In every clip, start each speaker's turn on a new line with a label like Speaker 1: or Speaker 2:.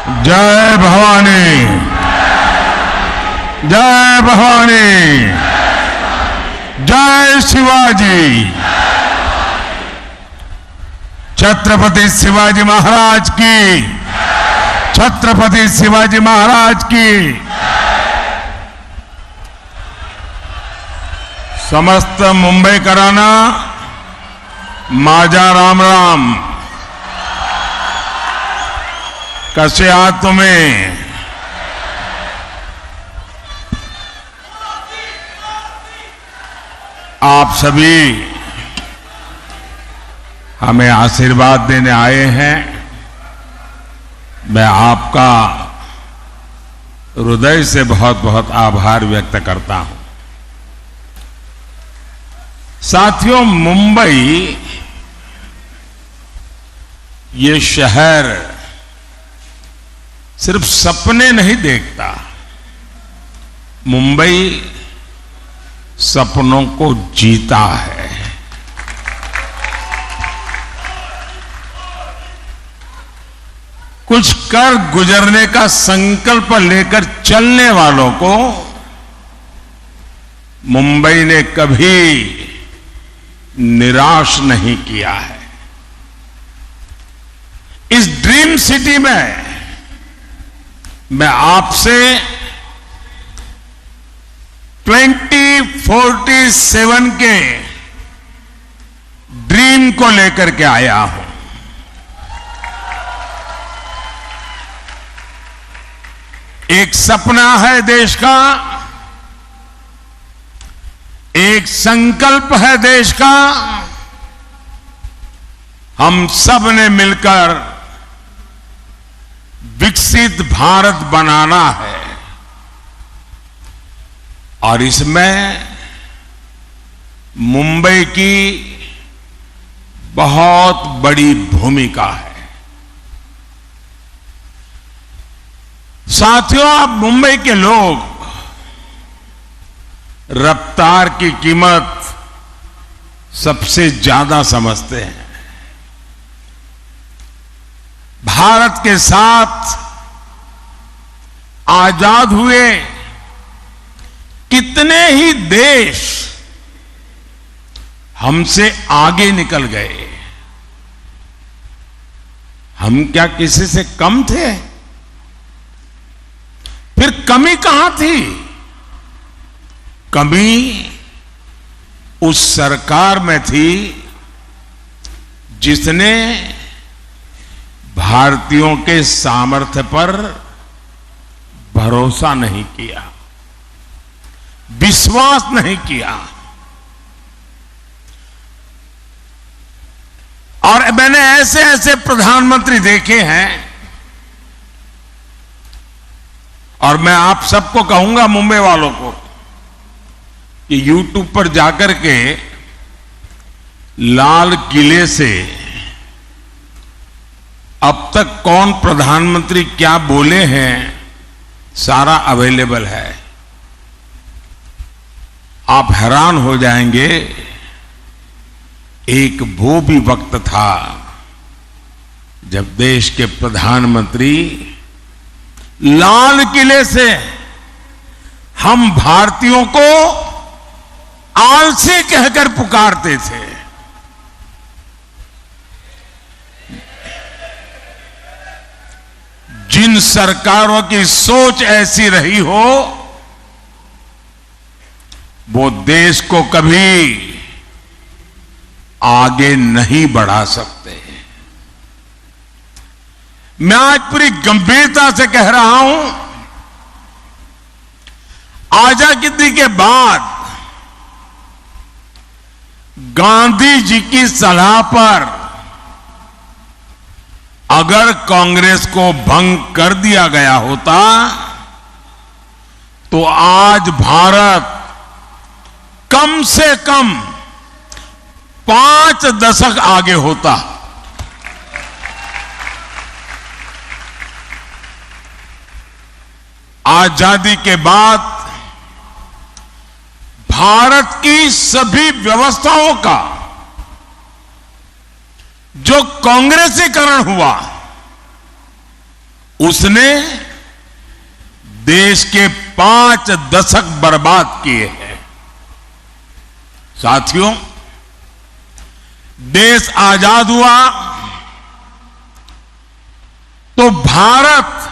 Speaker 1: जय भवानी, जय भवानी, जय शिवाजी। छत्रपति शिवाजी महाराज की, छत्रपति शिवाजी महाराज की। समस्त मुंबई कराना माझा राम राम। कसे आहात तुम्ही? आप सभी हमें आशीर्वाद देने आए हैं। मैं आपका हृदय से बहुत बहुत आभार व्यक्त करता हूं। साथियों, मुंबई ये शहर सिर्फ सपने नहीं देखता, मुंबई सपनों को जीता है। कुछ कर गुजरने का संकल्प लेकर चलने वालों को मुंबई ने कभी निराश नहीं किया है। इस ड्रीम सिटी में मैं आपसे 2047 के ड्रीम को लेकर के आया हूं। एक सपना है देश का, एक संकल्प है देश का। हम सब ने मिलकर विकसित भारत बनाना है और इसमें मुंबई की बहुत बड़ी भूमिका है। साथियों, आप मुंबई के लोग रफ्तार की कीमत सबसे ज्यादा समझते हैं। भारत के साथ आजाद हुए कितने ही देश हमसे आगे निकल गए। हम क्या किसी से कम थे? फिर कमी कहां थी? कमी उस सरकार में थी जिसने भारतीयों के सामर्थ्य पर भरोसा नहीं किया, विश्वास नहीं किया। और मैंने ऐसे ऐसे प्रधानमंत्री देखे हैं और मैं आप सबको कहूंगा, मुंबई वालों को, कि YouTube पर जाकर के लाल किले से अब तक कौन प्रधानमंत्री क्या बोले हैं सारा अवेलेबल है। आप हैरान हो जाएंगे। एक वो भी वक्त था जब देश के प्रधानमंत्री लाल किले से हम भारतीयों को आलसी कहकर पुकारते थे। जिन सरकारों की सोच ऐसी रही हो, वो देश को कभी आगे नहीं बढ़ा सकते। मैं आज पूरी गंभीरता से कह रहा हूं, आजादी के बाद गांधी जी की सलाह पर अगर कांग्रेस को भंग कर दिया गया होता तो आज भारत कम से कम 5 दशक आगे होता। आजादी के बाद भारत की सभी व्यवस्थाओं का जो कांग्रेसीकरण हुआ उसने देश के 5 दशक बर्बाद किए हैं। साथियों, देश आजाद हुआ तो भारत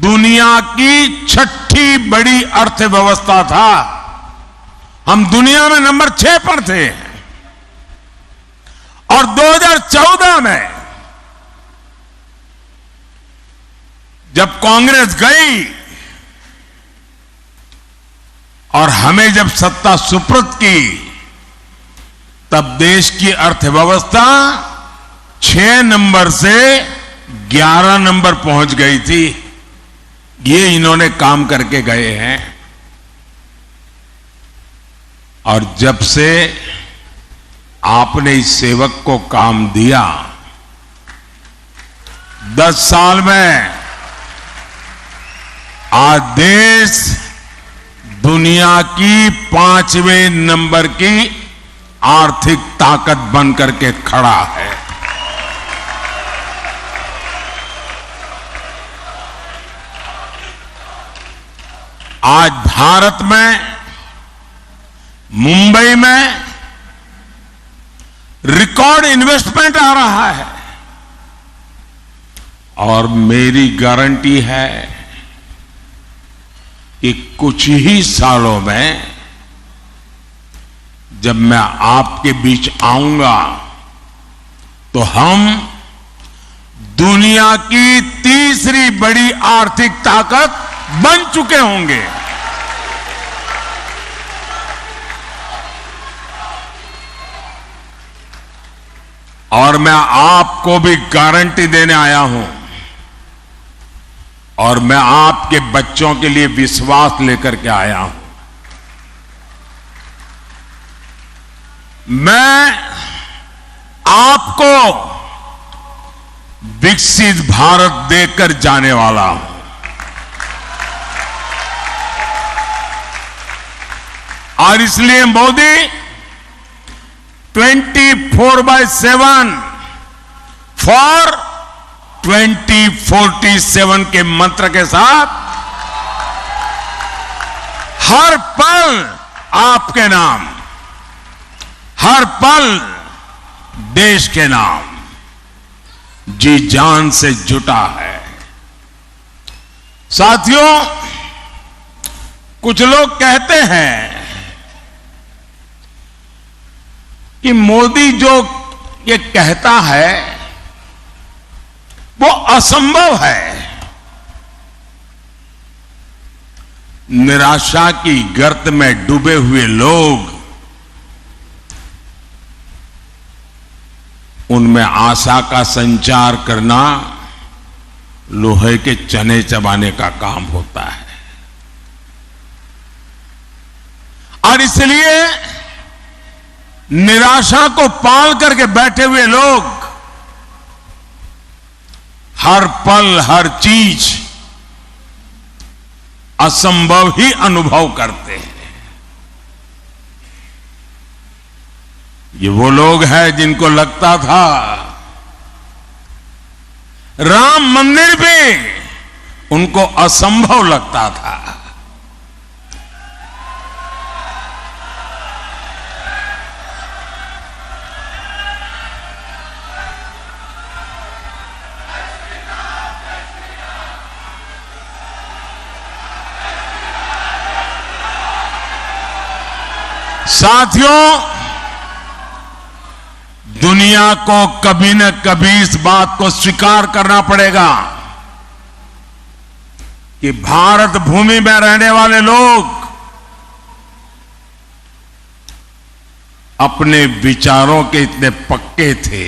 Speaker 1: दुनिया की 6ठी बड़ी अर्थव्यवस्था था। हम दुनिया में नंबर 6 पर थे और 2014 में जब कांग्रेस गई और हमें जब सत्ता सुपुर्द की, तब देश की अर्थव्यवस्था 6 नंबर से 11 नंबर पहुंच गई थी। ये इन्होंने काम करके गए हैं। और जब से आपने इस सेवक को काम दिया, 10 साल में आज देश दुनिया की 5वें नंबर की आर्थिक ताकत बन करके खड़ा है। आज भारत में, मुंबई में रिकॉर्ड इन्वेस्टमेंट आ रहा है और मेरी गारंटी है कि कुछ ही सालों में जब मैं आपके बीच आऊंगा तो हम दुनिया की तीसरी बड़ी आर्थिक ताकत बन चुके होंगे। और मैं आपको भी गारंटी देने आया हूं और मैं आपके बच्चों के लिए विश्वास लेकर के आया हूं। मैं आपको विकसित भारत देकर जाने वाला हूं। और इसलिए मोदी 24/7 फॉर 2047 के मंत्र के साथ हर पल आपके नाम, हर पल देश के नाम जी जान से जुटा है। साथियों, कुछ लोग कहते हैं कि मोदी जो ये कहता है वो असंभव है। निराशा की गर्त में डूबे हुए लोग उनमें आशा का संचार करना लोहे के चने चबाने का काम होता है। और इसलिए निराशा को पाल करके बैठे हुए लोग हर पल हर चीज असंभव ही अनुभव करते हैं। ये वो लोग हैं जिनको लगता था राम मंदिर भी उनको असंभव लगता था। साथियों, दुनिया को कभी न कभी इस बात को स्वीकार करना पड़ेगा कि भारत भूमि में रहने वाले लोग अपने विचारों के इतने पक्के थे,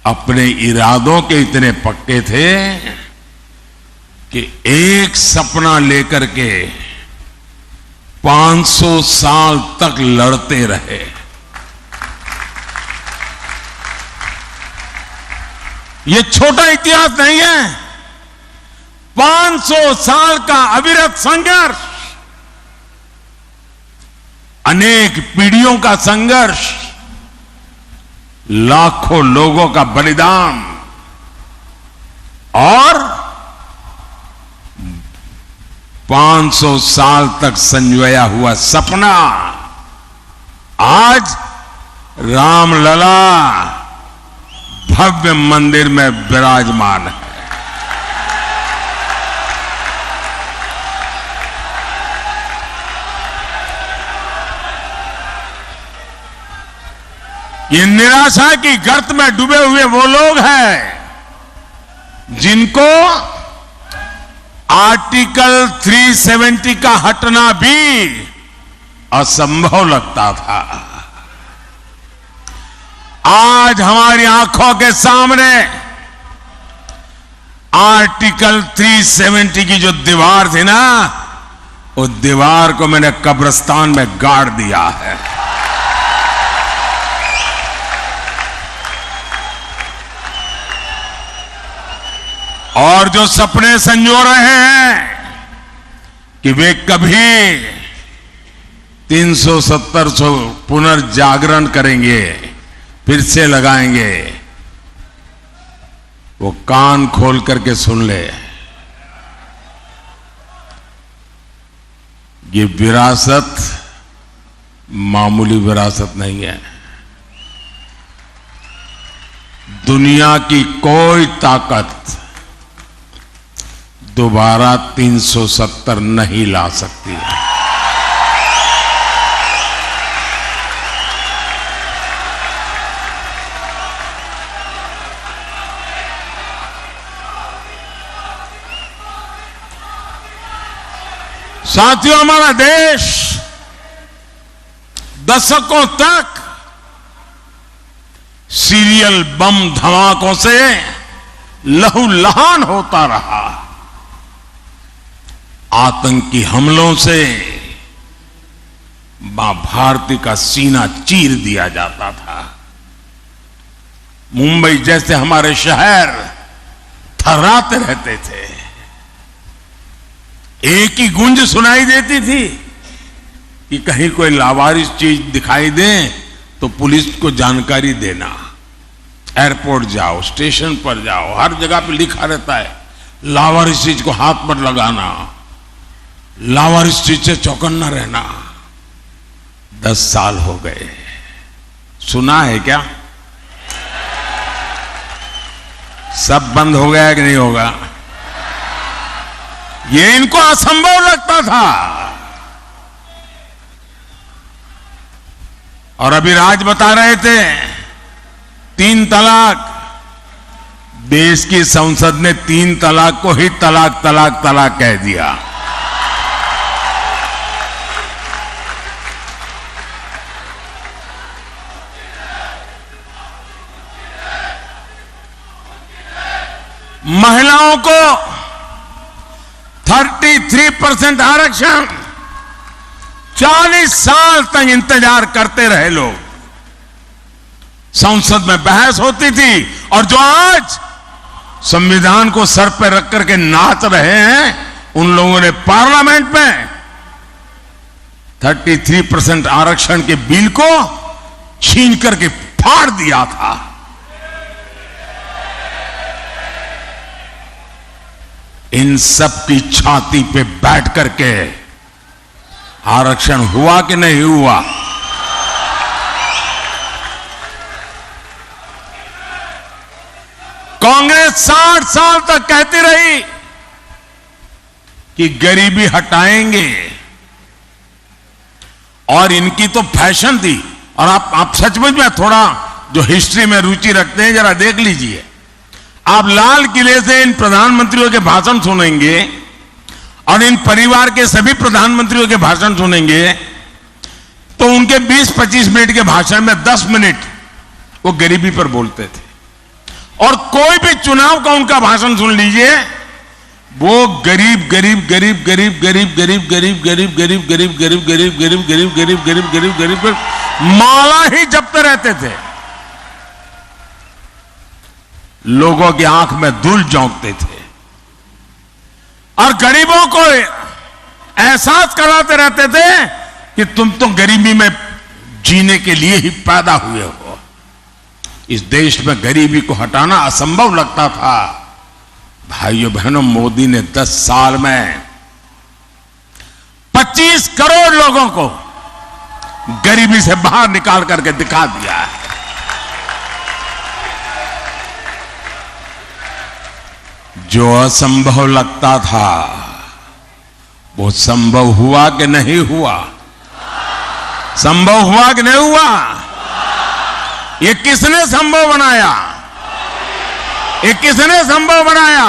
Speaker 1: अपने इरादों के इतने पक्के थे कि एक सपना लेकर के 500 साल तक लड़ते रहे। ये छोटा इतिहास नहीं है। 500 साल का अविरत संघर्ष, अनेक पीढ़ियों का संघर्ष, लाखों लोगों का बलिदान, और 500 साल तक संजोया हुआ सपना आज रामलला भव्य मंदिर में विराजमान है। ये निराशा की गर्त में डूबे हुए वो लोग हैं जिनको आर्टिकल 370 का हटना भी असंभव लगता था। आज हमारी आंखों के सामने आर्टिकल 370 की जो दीवार थी ना, उस दीवार को मैंने कब्रिस्तान में गाड़ दिया है। और जो सपने संजो रहे हैं कि वे कभी 370 पुनर्जागरण करेंगे, फिर से लगाएंगे, वो कान खोल करके सुन ले। ये विरासत मामूली विरासत नहीं है। दुनिया की कोई ताकत दोबारा 370 नहीं ला सकती है। साथियों, हमारा देश दशकों तक सीरियल बम धमाकों से लहूलुहान होता रहा। आतंकी हमलों से मां भारती का सीना चीर दिया जाता था। मुंबई जैसे हमारे शहर थर्राते रहते थे। एक ही गूंज सुनाई देती थी कि कहीं कोई लावारिस चीज दिखाई दे तो पुलिस को जानकारी देना। एयरपोर्ट जाओ, स्टेशन पर जाओ, हर जगह पे लिखा रहता है लावारिस चीज को हाथ पर लगाना, लावारिस चीज से चौकन्ना रहना। 10 साल हो गए, सुना है क्या? सब बंद हो गया कि नहीं होगा? ये इनको असंभव लगता था। और अभी राज बता रहे थे 3 तलाक। देश की संसद ने 3 तलाक को ही तलाक तलाक तलाक कह दिया। महिलाओं को 33% आरक्षण, 40 साल तक इंतजार करते रहे लोग। संसद में बहस होती थी और जो आज संविधान को सर पर रख करके नाच रहे हैं, उन लोगों ने पार्लियामेंट में 33% आरक्षण के बिल को छीन करके फाड़ दिया था। इन सब की छाती पे बैठ करके आरक्षण हुआ कि नहीं हुआ? कांग्रेस 60 साल तक कहती रही कि गरीबी हटाएंगे, और इनकी तो फैशन थी। और आप सचमुच में थोड़ा जो हिस्ट्री में रुचि रखते हैं, जरा देख लीजिए। आप लाल किले से इन प्रधानमंत्रियों के भाषण सुनेंगे और इन परिवार के सभी प्रधानमंत्रियों के भाषण सुनेंगे, तो उनके 20-25 मिनट के भाषण में 10 मिनट वो गरीबी पर बोलते थे। और कोई भी चुनाव का उनका भाषण सुन लीजिए, वो गरीब गरीब गरीब गरीब गरीब गरीब गरीब गरीब गरीब गरीब गरीब गरीब गरीब गरीब गरीब गरीब गरीब गरीब माला ही जपते रहते थे। लोगों की आंख में धूल झोंकते थे और गरीबों को एहसास कराते रहते थे कि तुम तो गरीबी में जीने के लिए ही पैदा हुए हो। इस देश में गरीबी को हटाना असंभव लगता था। भाइयों बहनों, मोदी ने 10 साल में 25 करोड़ लोगों को गरीबी से बाहर निकाल करके दिखा दिया है। जो असंभव लगता था वो संभव हुआ कि नहीं हुआ? संभव हुआ कि नहीं हुआ? ये किसने संभव बनाया? ये किसने संभव बनाया?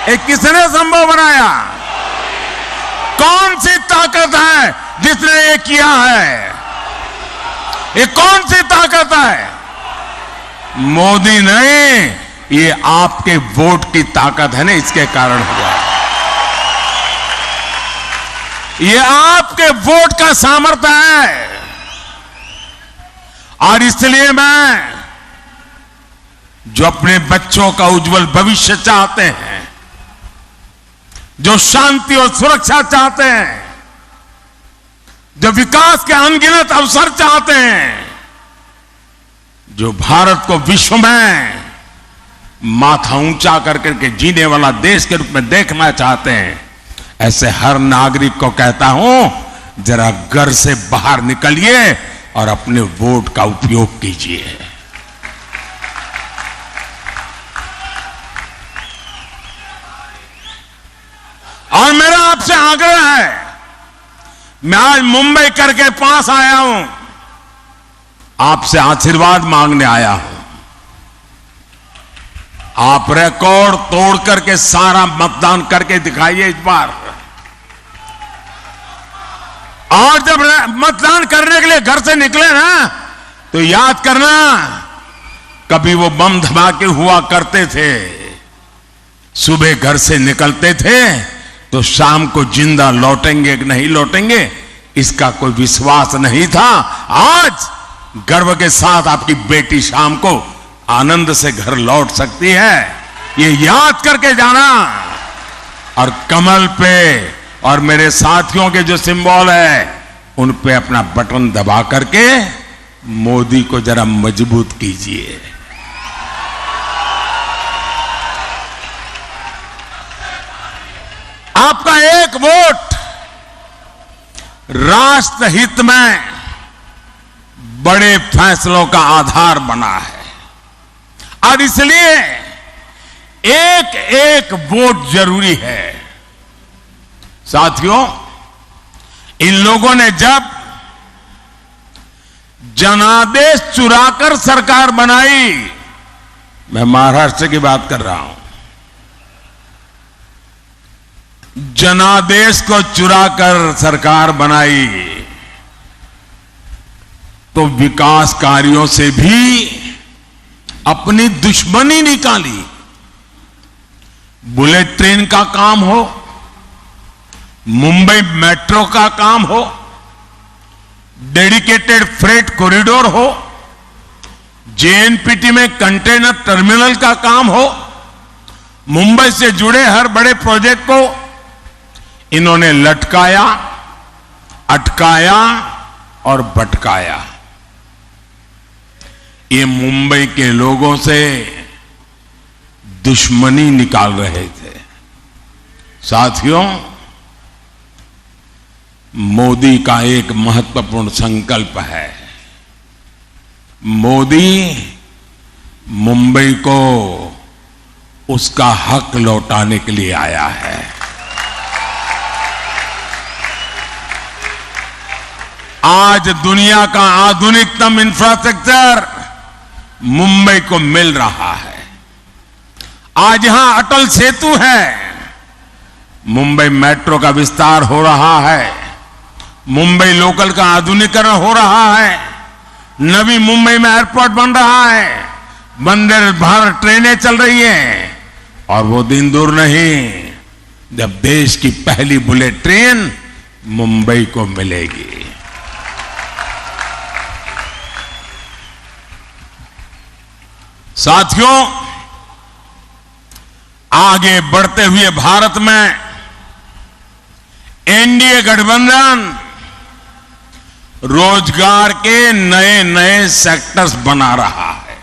Speaker 1: ये किसने संभव बनाया? कौन सी ताकत है जिसने ये किया है? ये कौन सी ताकत है? मोदी नहीं, ये आपके वोट की ताकत है ना, इसके कारण हुआ। ये आपके वोट का सामर्थ्य है। और इसलिए मैं, जो अपने बच्चों का उज्जवल भविष्य चाहते हैं, जो शांति और सुरक्षा चाहते हैं, जो विकास के अनगिनत अवसर चाहते हैं, जो भारत को विश्व में माथा ऊंचा करके जीने वाला देश के रूप में देखना चाहते हैं, ऐसे हर नागरिक को कहता हूं, जरा घर से बाहर निकलिए और अपने वोट का उपयोग कीजिए। और मेरा आपसे आग्रह है, मैं आज मुंबई करके पास आया हूं, आपसे आशीर्वाद मांगने आया हूं। आप रिकॉर्ड तोड़ करके सारा मतदान करके दिखाइए इस बार। और जब मतदान करने के लिए घर से निकले ना, तो याद करना, कभी वो बम धमाके हुआ करते थे, सुबह घर से निकलते थे तो शाम को जिंदा लौटेंगे कि नहीं लौटेंगे इसका कोई विश्वास नहीं था। आज गर्व के साथ आपकी बेटी शाम को आनंद से घर लौट सकती है, ये याद करके जाना। और कमल पे और मेरे साथियों के जो सिंबल है उन पे अपना बटन दबा करके मोदी को जरा मजबूत कीजिए। आपका एक वोट राष्ट्र हित में बड़े फैसलों का आधार बना है, और इसलिए एक एक वोट जरूरी है। साथियों, इन लोगों ने जब जनादेश चुराकर सरकार बनाई, मैं महाराष्ट्र की बात कर रहा हूं, जनादेश को चुराकर सरकार बनाई तो विकास कार्यों से भी अपनी दुश्मनी निकाली। बुलेट ट्रेन का काम हो, मुंबई मेट्रो का काम हो, डेडिकेटेड फ्रेट कॉरिडोर हो, जेएनपीटी में कंटेनर टर्मिनल का काम हो, मुंबई से जुड़े हर बड़े प्रोजेक्ट को इन्होंने लटकाया, अटकाया और भटकाया। ये मुंबई के लोगों से दुश्मनी निकाल रहे थे। साथियों, मोदी का एक महत्वपूर्ण संकल्प है। मोदी मुंबई को उसका हक लौटाने के लिए आया है। आज दुनिया का आधुनिकतम इंफ्रास्ट्रक्चर मुंबई को मिल रहा है। आज यहां अटल सेतु है, मुंबई मेट्रो का विस्तार हो रहा है, मुंबई लोकल का आधुनिकीकरण हो रहा है, नवी मुंबई में एयरपोर्ट बन रहा है, वंदे भारत ट्रेनें चल रही हैं, और वो दिन दूर नहीं जब देश की पहली बुलेट ट्रेन मुंबई को मिलेगी। साथियों, आगे बढ़ते हुए भारत में एनडीए गठबंधन रोजगार के नए नए सेक्टर्स बना रहा है।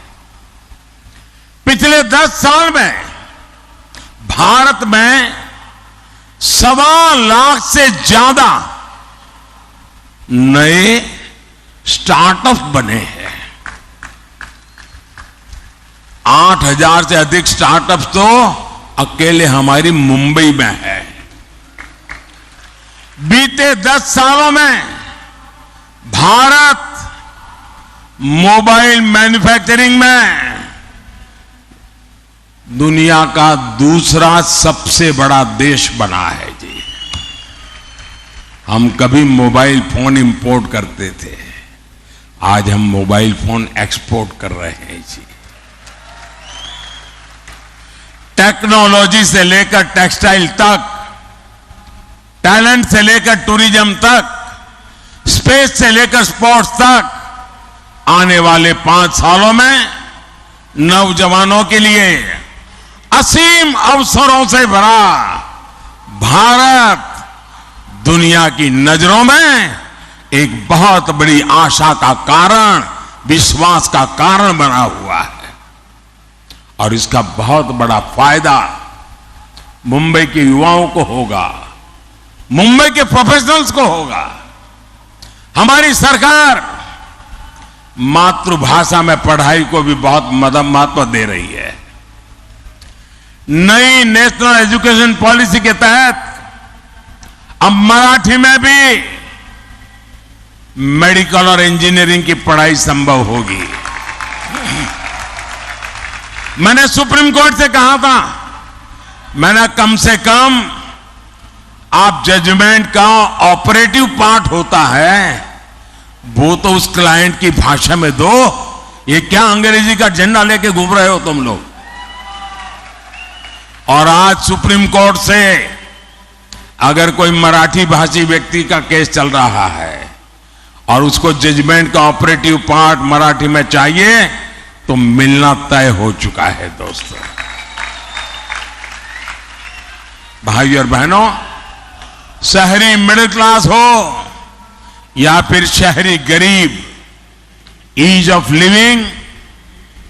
Speaker 1: पिछले 10 साल में भारत में 1.25 लाख से ज्यादा नए स्टार्टअप बने हैं। 8,000 से अधिक स्टार्टअप्स तो अकेले हमारी मुंबई में है। बीते 10 सालों में भारत मोबाइल मैन्युफैक्चरिंग में दुनिया का दूसरा सबसे बड़ा देश बना है जी। हम कभी मोबाइल फोन इंपोर्ट करते थे, आज हम मोबाइल फोन एक्सपोर्ट कर रहे हैं जी। टेक्नोलॉजी से लेकर टेक्सटाइल तक, टैलेंट से लेकर टूरिज्म तक, स्पेस से लेकर स्पोर्ट्स तक, आने वाले 5 सालों में नौजवानों के लिए असीम अवसरों से भरा भारत दुनिया की नजरों में एक बहुत बड़ी आशा का कारण, विश्वास का कारण बना हुआ है। और इसका बहुत बड़ा फायदा मुंबई के युवाओं को होगा, मुंबई के प्रोफेशनल्स को होगा। हमारी सरकार मातृभाषा में पढ़ाई को भी बहुत महत्व दे रही है। नई नेशनल एजुकेशन पॉलिसी के तहत अब मराठी में भी मेडिकल और इंजीनियरिंग की पढ़ाई संभव होगी। मैंने सुप्रीम कोर्ट से कहा था, मैंने कम से कम आप जजमेंट का ऑपरेटिव पार्ट होता है वो तो उस क्लाइंट की भाषा में दो। ये क्या अंग्रेजी का झंडा लेके घूम रहे हो तुम लोग। और आज सुप्रीम कोर्ट से अगर कोई मराठी भाषी व्यक्ति का केस चल रहा है और उसको जजमेंट का ऑपरेटिव पार्ट मराठी में चाहिए तो मिलना तय हो चुका है। दोस्तों, भाइयों और बहनों, शहरी मिडिल क्लास हो या फिर शहरी गरीब, ईज ऑफ लिविंग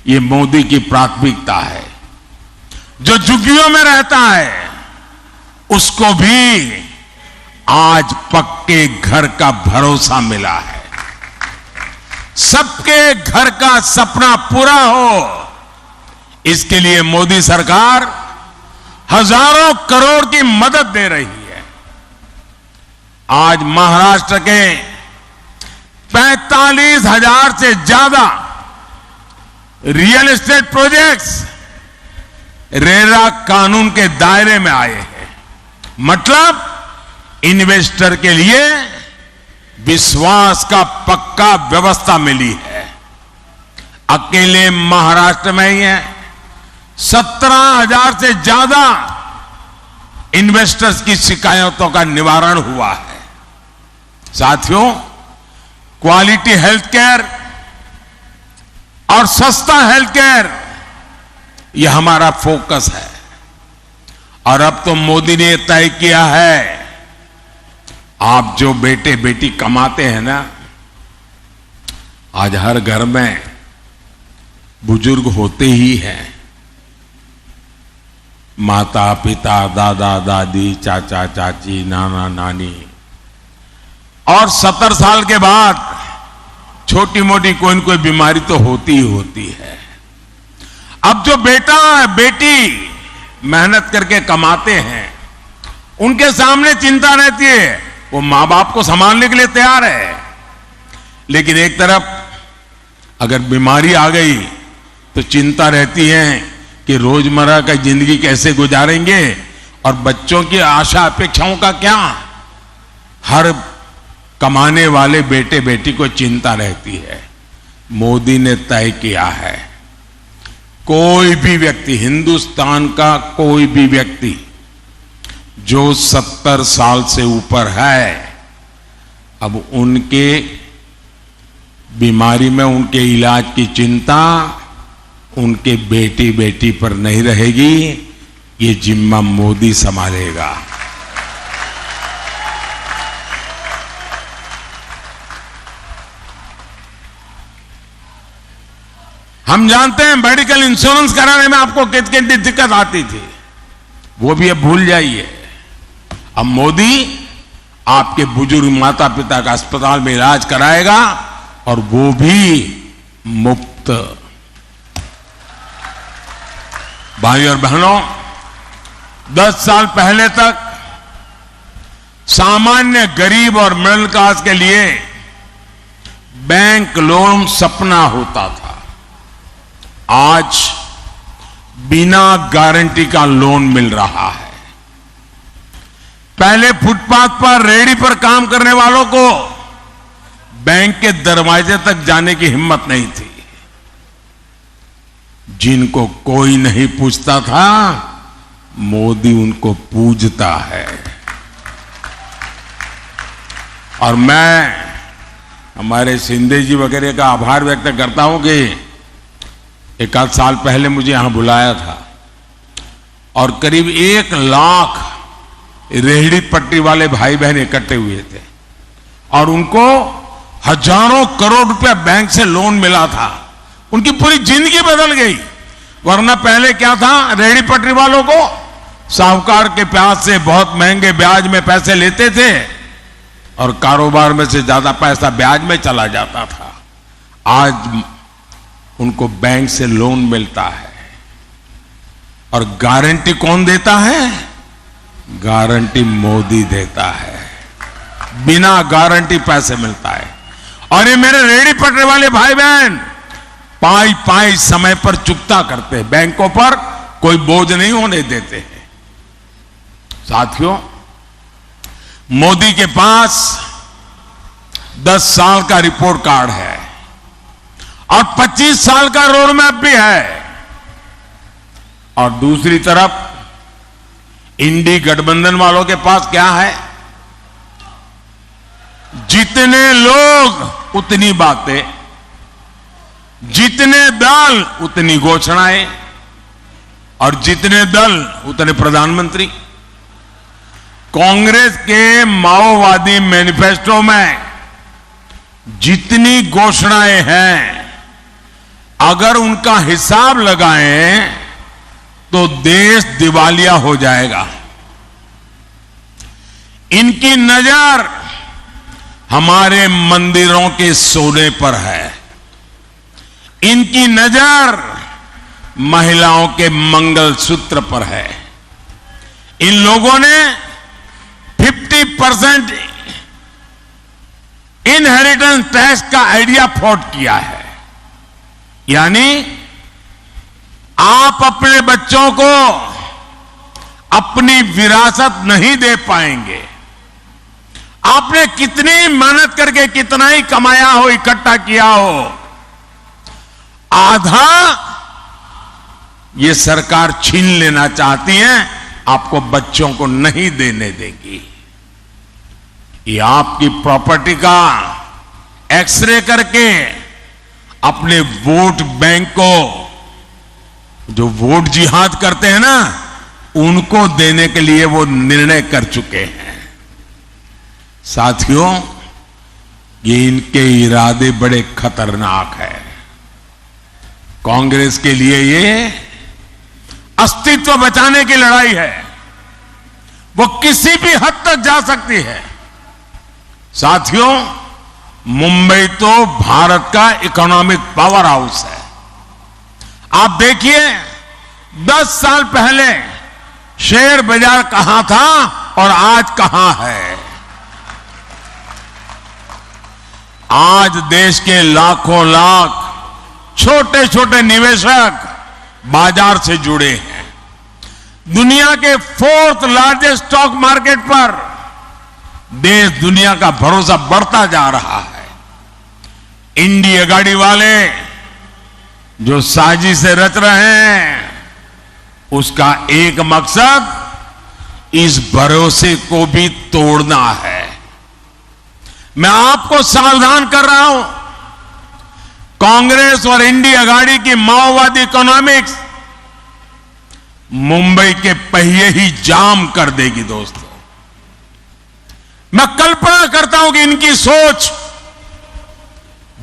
Speaker 1: ये मोदी की प्राथमिकता है। जो झुग्गियों में रहता है उसको भी आज पक्के घर का भरोसा मिला है। सबके घर का सपना पूरा हो, इसके लिए मोदी सरकार हजारों करोड़ की मदद दे रही है। आज महाराष्ट्र के 45,000 से ज्यादा रियल एस्टेट प्रोजेक्ट्स रेरा कानून के दायरे में आए हैं। मतलब इन्वेस्टर के लिए विश्वास का पक्का व्यवस्था मिली है। अकेले महाराष्ट्र में ही है 17,000 से ज्यादा इन्वेस्टर्स की शिकायतों का निवारण हुआ है। साथियों, क्वालिटी हेल्थ केयर और सस्ता हेल्थ केयर यह हमारा फोकस है। और अब तो मोदी ने तय किया है, आप जो बेटे बेटी कमाते हैं ना, आज हर घर में बुजुर्ग होते ही हैं। माता पिता, दादा दादी, चाचा चाची, नाना नानी, और 70 साल के बाद छोटी मोटी कोई न कोई बीमारी तो होती ही होती है। अब जो बेटा बेटी मेहनत करके कमाते हैं उनके सामने चिंता रहती है, वो मां बाप को संभालने के लिए तैयार है, लेकिन एक तरफ अगर बीमारी आ गई तो चिंता रहती है कि रोजमर्रा का जिंदगी कैसे गुजारेंगे और बच्चों की आशा अपेक्षाओं का क्या। हर कमाने वाले बेटे बेटी को चिंता रहती है। मोदी ने तय किया है, कोई भी व्यक्ति, हिंदुस्तान का कोई भी व्यक्ति जो 70 साल से ऊपर है, अब उनके बीमारी में उनके इलाज की चिंता उनके बेटी बेटी पर नहीं रहेगी, ये जिम्मा मोदी संभालेगा। हम जानते हैं मेडिकल इंश्योरेंस कराने में आपको कितनी दिक्कत आती थी। वो भी अब भूल जाइए। अब मोदी आपके बुजुर्ग माता पिता का अस्पताल में इलाज कराएगा और वो भी मुफ्त। भाई और बहनों, 10 साल पहले तक सामान्य गरीब और मिडिल क्लास के लिए बैंक लोन सपना होता था। आज बिना गारंटी का लोन मिल रहा है। पहले फुटपाथ पर रेहड़ी पर काम करने वालों को बैंक के दरवाजे तक जाने की हिम्मत नहीं थी। जिनको कोई नहीं पूछता था, मोदी उनको पूजता है। और मैं हमारे शिंदे जी वगैरह का आभार व्यक्त करता हूं कि एक आध साल पहले मुझे यहां बुलाया था और करीब 1 लाख रेहड़ी पट्टी वाले भाई बहन इकट्ठे हुए थे और उनको हजारों करोड़ रुपया बैंक से लोन मिला था। उनकी पूरी जिंदगी बदल गई। वरना पहले क्या था, रेहड़ी पटरी वालों को साहूकार के प्यास से बहुत महंगे ब्याज में पैसे लेते थे और कारोबार में से ज्यादा पैसा ब्याज में चला जाता था। आज उनको बैंक से लोन मिलता है। और गारंटी कौन देता है? गारंटी मोदी देता है। बिना गारंटी पैसे मिलता है। और ये मेरे रेहड़ी पटरी वाले भाई बहन पाई पाई समय पर चुकता करते हैं। बैंकों पर कोई बोझ नहीं होने देते हैं। साथियों, मोदी के पास 10 साल का रिपोर्ट कार्ड है और 25 साल का रोड मैप भी है। और दूसरी तरफ इंडी गठबंधन वालों के पास क्या है? जितने लोग उतनी बातें, जितने दल उतनी घोषणाएं और जितने दल उतने प्रधानमंत्री। कांग्रेस के माओवादी मैनिफेस्टो में जितनी घोषणाएं हैं, अगर उनका हिसाब लगाएं तो देश दिवालिया हो जाएगा। इनकी नजर हमारे मंदिरों के सोने पर है। इनकी नजर महिलाओं के मंगलसूत्र पर है। इन लोगों ने 50% इनहेरिटेंस टैक्स का आइडिया फ्लॉट किया है। यानी आप अपने बच्चों को अपनी विरासत नहीं दे पाएंगे। आपने कितनी मेहनत करके कितना ही कमाया हो, इकट्ठा किया हो, आधा ये सरकार छीन लेना चाहती है, आपको बच्चों को नहीं देने देगी। ये आपकी प्रॉपर्टी का एक्सरे करके अपने वोट बैंक को, जो वोट जिहाद करते हैं ना, उनको देने के लिए वो निर्णय कर चुके हैं। साथियों, ये इनके इरादे बड़े खतरनाक हैं। कांग्रेस के लिए ये अस्तित्व बचाने की लड़ाई है। वो किसी भी हद तक जा सकती है। साथियों, मुंबई तो भारत का इकोनॉमिक पावर हाउस है। आप देखिए, 10 साल पहले शेयर बाजार कहां था और आज कहां है। आज देश के लाखों लाख छोटे छोटे निवेशक बाजार से जुड़े हैं। दुनिया के 4th लार्जेस्ट स्टॉक मार्केट पर देश दुनिया का भरोसा बढ़ता जा रहा है। इंडी अगाड़ी वाले जो साजिश से रच रहे हैं, उसका एक मकसद इस भरोसे को भी तोड़ना है। मैं आपको सावधान कर रहा हूं, कांग्रेस और इंडी अगाड़ी की माओवादी इकोनॉमिक्स मुंबई के पहिए ही जाम कर देगी। दोस्तों, मैं कल्पना करता हूं कि इनकी सोच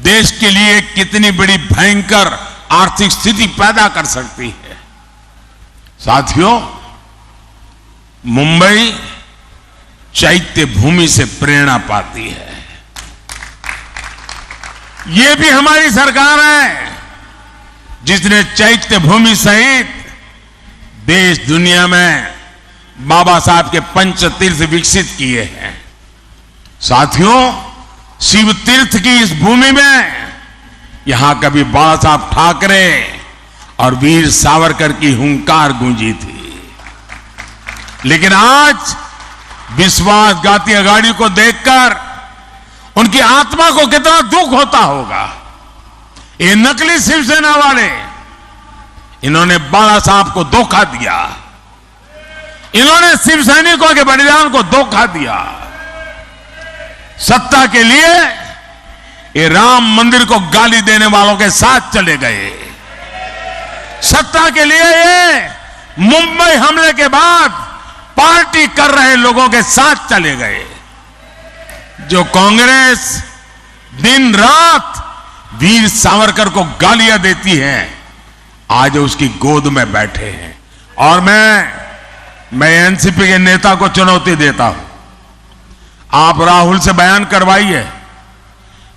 Speaker 1: देश के लिए कितनी बड़ी भयंकर आर्थिक स्थिति पैदा कर सकती है। साथियों, मुंबई चैत्य भूमि से प्रेरणा पाती है। ये भी हमारी सरकार है जिसने चैत्य भूमि सहित देश दुनिया में बाबा साहब के पंच तीर्थ विकसित किए हैं। साथियों, शिव तीर्थ की इस भूमि में यहां कभी बाबा साहब ठाकरे और वीर सावरकर की हुंकार गूंजी थी, लेकिन आज विश्वासघाती अघाड़ी को देखकर उनकी आत्मा को कितना दुख होता होगा। ये नकली शिवसेना वाले, इन्होंने बाला साहब को धोखा दिया, इन्होंने शिव सैनिकों के बलिदान को धोखा दिया। सत्ता के लिए ये राम मंदिर को गाली देने वालों के साथ चले गए। सत्ता के लिए ये मुंबई हमले के बाद पार्टी कर रहे लोगों के साथ चले गए। जो कांग्रेस दिन रात वीर सावरकर को गालियां देती है, आज उसकी गोद में बैठे हैं। और मैं एनसीपी के नेता को चुनौती देता हूं, आप राहुल से बयान करवाइए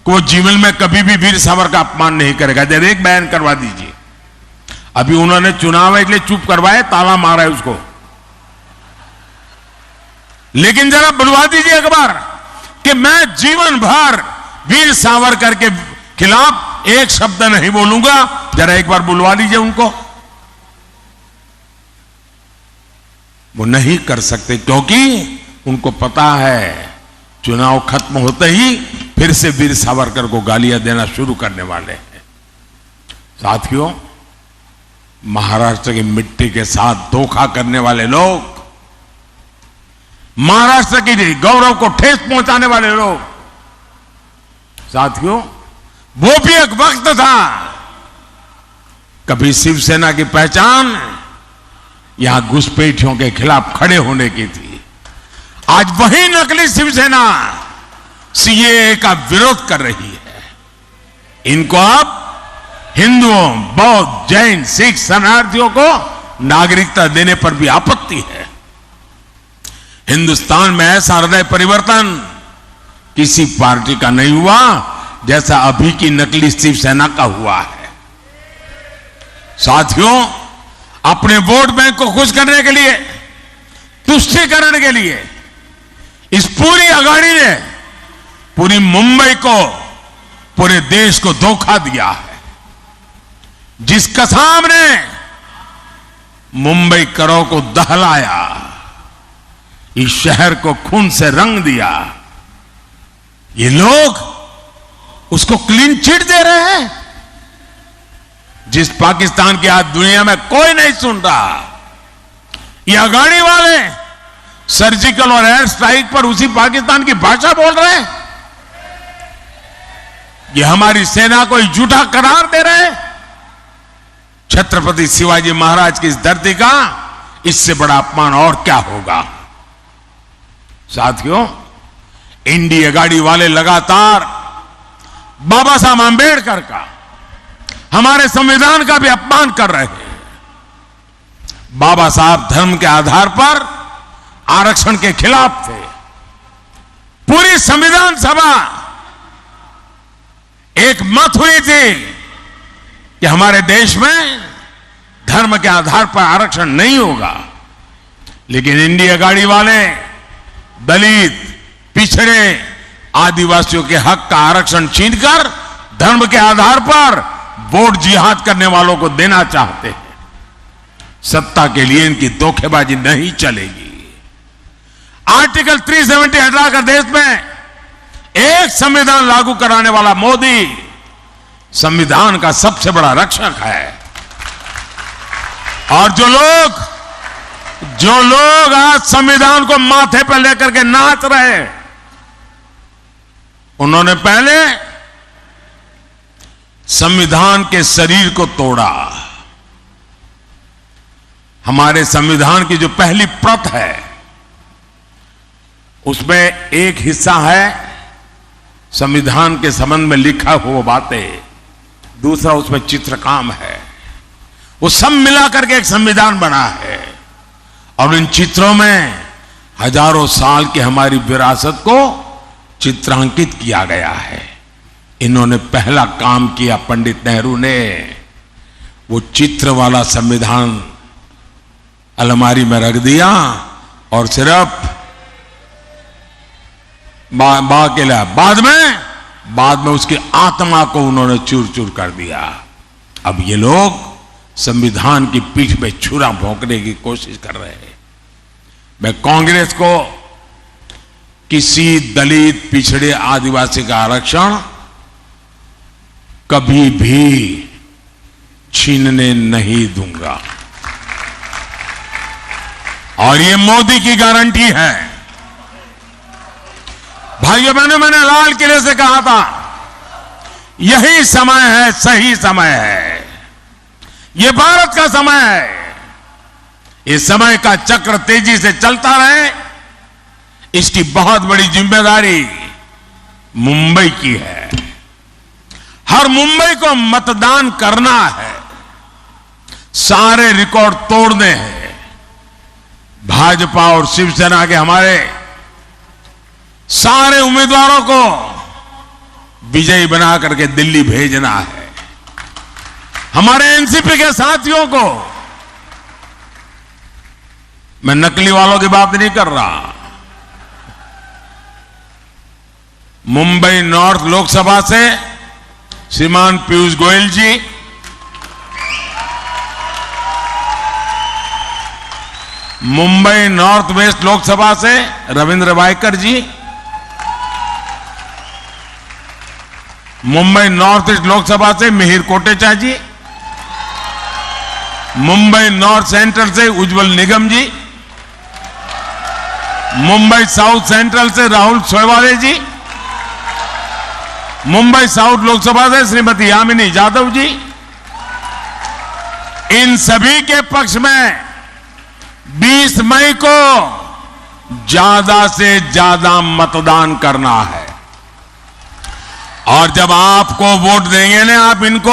Speaker 1: कि वो जीवन में कभी भी वीर सावरकर का अपमान नहीं करेगा। एक बयान करवा दीजिए। अभी उन्होंने चुनाव के लिए चुप करवाए, ताला मारा है उसको, लेकिन जरा बुलवा दीजिए एक बार कि मैं जीवन भर वीर सावरकर के खिलाफ एक शब्द नहीं बोलूंगा। जरा एक बार बुलवा लीजिए उनको। वो नहीं कर सकते क्योंकि उनको पता है चुनाव खत्म होते ही फिर से वीर सावरकर को गालियां देना शुरू करने वाले हैं। साथियों, महाराष्ट्र की मिट्टी के साथ धोखा करने वाले लोग, महाराष्ट्र के गौरव को ठेस पहुंचाने वाले लोग, साथियों, वो भी एक वक्त था कभी शिवसेना की पहचान यहां घुसपैठियों के खिलाफ खड़े होने की थी। आज वही नकली शिवसेना सीएए का विरोध कर रही है। इनको अब हिंदुओं, बौद्ध, जैन, सिख शरणार्थियों को नागरिकता देने पर भी आपत्ति है। हिंदुस्तान में ऐसा हृदय परिवर्तन किसी पार्टी का नहीं हुआ जैसा अभी की नकली शिवसेना का हुआ है। साथियों, अपने वोट बैंक को खुश करने के लिए, तुष्टीकरण के लिए इस पूरी अघाड़ी ने पूरी मुंबई को, पूरे देश को धोखा दिया है। जिस कसाब ने मुंबई करों को दहलाया, इस शहर को खून से रंग दिया, ये लोग उसको क्लीन चिट दे रहे हैं। जिस पाकिस्तान की आज दुनिया में कोई नहीं सुन रहा, ये अघाड़ी वाले सर्जिकल और एयर स्ट्राइक पर उसी पाकिस्तान की भाषा बोल रहे हैं। ये हमारी सेना को झूठा करार दे रहे हैं। छत्रपति शिवाजी महाराज की इस धरती का इससे बड़ा अपमान और क्या होगा। साथियों, इंडी अघाड़ी वाले लगातार बाबा साहब आंबेडकर का, हमारे संविधान का भी अपमान कर रहे हैं। बाबा साहब धर्म के आधार पर आरक्षण के खिलाफ थे। पूरी संविधान सभा एक मत हुई थी कि हमारे देश में धर्म के आधार पर आरक्षण नहीं होगा, लेकिन इंडी अघाड़ी वाले दलित, पिछड़े, आदिवासियों के हक का आरक्षण छीनकर धर्म के आधार पर वोट जिहाद करने वालों को देना चाहते हैं। सत्ता के लिए इनकी धोखेबाजी नहीं चलेगी। आर्टिकल 370 हटाकर देश में एक संविधान लागू कराने वाला मोदी संविधान का सबसे बड़ा रक्षक है। और जो लोग आज संविधान को माथे पर लेकर के नाच रहे, उन्होंने पहले संविधान के शरीर को तोड़ा। हमारे संविधान की जो पहली प्रत है उसमें एक हिस्सा है संविधान के संबंध में लिखा हुआ बातें, दूसरा उसमें चित्रकाम है। वो सब मिलाकर के एक संविधान बना है। और इन चित्रों में हजारों साल की हमारी विरासत को चित्रांकित किया गया है। इन्होंने पहला काम किया, पंडित नेहरू ने वो चित्र वाला संविधान अलमारी में रख दिया और सिर्फ बाद में उसकी आत्मा को उन्होंने चूर चूर कर दिया। अब ये लोग संविधान की पीठ पे छुरा भोंकने की कोशिश कर रहे हैं। मैं कांग्रेस को किसी दलित, पिछड़े, आदिवासी का आरक्षण कभी भी छीनने नहीं दूंगा और ये मोदी की गारंटी है। भाइयों बहनों, मैंने लाल किले से कहा था यही समय है, सही समय है, ये भारत का समय है। इस समय का चक्र तेजी से चलता रहे, इसकी बहुत बड़ी जिम्मेदारी मुंबई की है। हर मुंबई को मतदान करना है, सारे रिकॉर्ड तोड़ने हैं। भाजपा और शिवसेना के हमारे सारे उम्मीदवारों को विजयी बना करके दिल्ली भेजना है। हमारे एनसीपी के साथियों को, मैं नकली वालों की बात नहीं कर रहा, मुंबई नॉर्थ लोकसभा से श्रीमान पीयूष गोयल जी, मुंबई नॉर्थ वेस्ट लोकसभा से रविंद्र वायकर जी, मुंबई नॉर्थ ईस्ट लोकसभा से मिहिर कोटेचा जी, मुंबई नॉर्थ सेंट्रल से उज्जवल निगम जी, मुंबई साउथ सेंट्रल से राहुल सोयवाले जी, मुंबई साउथ लोकसभा से श्रीमती यामिनी यादव जी, इन सभी के पक्ष में 20 मई को ज्यादा से ज्यादा मतदान करना है। और जब आपको वोट देंगे ना आप इनको,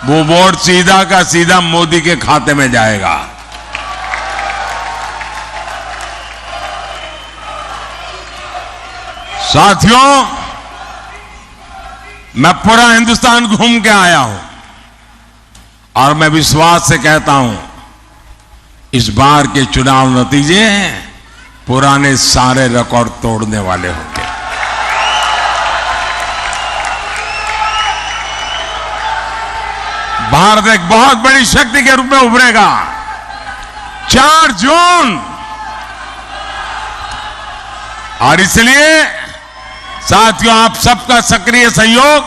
Speaker 1: वो वोट सीधा का सीधा मोदी के खाते में जाएगा। साथियों, मैं पूरा हिंदुस्तान घूम के आया हूं और मैं विश्वास से कहता हूं इस बार के चुनाव नतीजे पुराने सारे रिकॉर्ड तोड़ने वाले होंगे। भारत एक बहुत बड़ी शक्ति के रूप में उभरेगा। 4 जून, और इसलिए साथियों आप सबका सक्रिय सहयोग,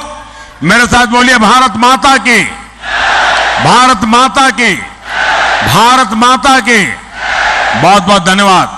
Speaker 1: मेरे साथ बोलिए भारत माता की, भारत माता की, भारत माता की। बहुत बहुत धन्यवाद।